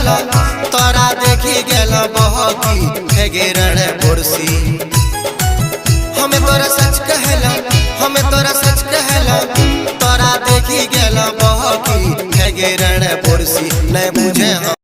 कहला तोरा देखी गेला बहकी हेगे रण पुरसी। हमें तोरा सच कहला हमें तोरा सच कहला तोरा देखी गेला बहकी हेगे रण पुरसी। नहीं बुझे